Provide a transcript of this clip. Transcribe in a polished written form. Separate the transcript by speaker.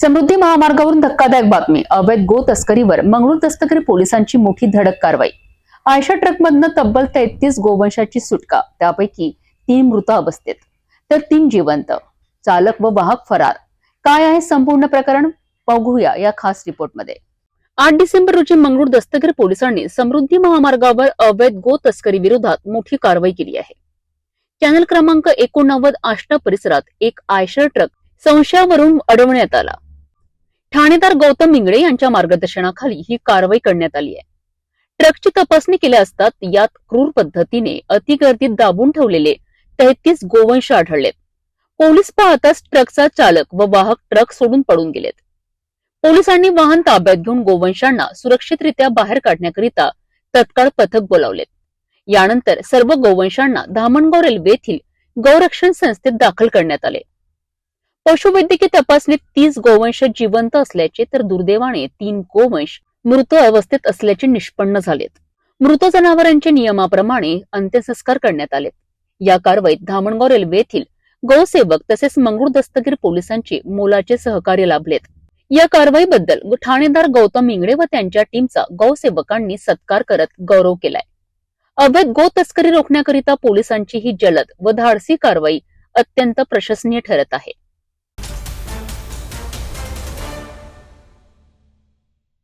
Speaker 1: समृद्धी महामार्गावरून धक्कादायक बातमी. अवैध गो तस्करीवर मंगळूर दस्तगिरी पोलिसांची मोठी धडक कारवाई. आयशा ट्रकमधनं तब्बल 33 गोवंशाची सुटका, त्यापैकी 3 मृत अवस्थेत तर 3 जिवंत. चालक व वाहक फरार. काय आहे संपूर्ण प्रकरण, बघूया या खास रिपोर्टमध्ये. 8 डिसेंबर रोजी मंगळूर दस्तगिरी पोलिसांनी समृद्धी महामार्गावर अवैध गो तस्करी विरोधात मोठी कारवाई केली आहे. चॅनल क्रमांक 89 आष्टा परिसरात एक आयशर ट्रक संशयावरून अडवण्यात आला. ठाणेदार गौतम इंगळे यांच्या मार्गदर्शनाखाली ही कारवाई करण्यात आली आहे. ट्रकची तपासणी केली असता यात क्रूर पद्धतीने अतिगर्दीत दाबून ठेवलेले 33 गोवंश आढळलेत. पोलीस पाहताच ट्रकचा चालक व वाहक ट्रक सोडून पळून गेलेत. पोलिसांनी वाहन ताब्यात घेऊन गोवंशांना सुरक्षितरित्या बाहेर काढण्याकरिता तत्काळ पथक बोलावलेत. यानंतर सर्व गोवंशांना धामणगाव रेल्वे येथील गौरक्षण संस्थेत दाखल करण्यात आले. पशुवैद्यकीय तपासणीत 30 गोवंश जिवंत असल्याचे तर दुर्दैवाने 3 गोवंश मृत अवस्थेत असल्याचे निष्पन्न झालेत. मृत जनावरांचे नियमाप्रमाणे अंत्यसंस्कार करण्यात आले. या कारवाईत धामणगाव रेल्वे येथील गौसेवक तसेच मंगळूर दस्तगिरी पोलिसांचे मोलाचे सहकार्य लाभलेत. या कारवाईबद्दल ठाणेदार गौतम इंगळे व त्यांच्या टीमचा गौसेवकांनी सत्कार करत गौरव केलाय. अवैध गो तस्करी रोखण्याकरिता पोलिसांची ही जलद व धाडसी कारवाई अत्यंत प्रशंसनीय ठरत आहे.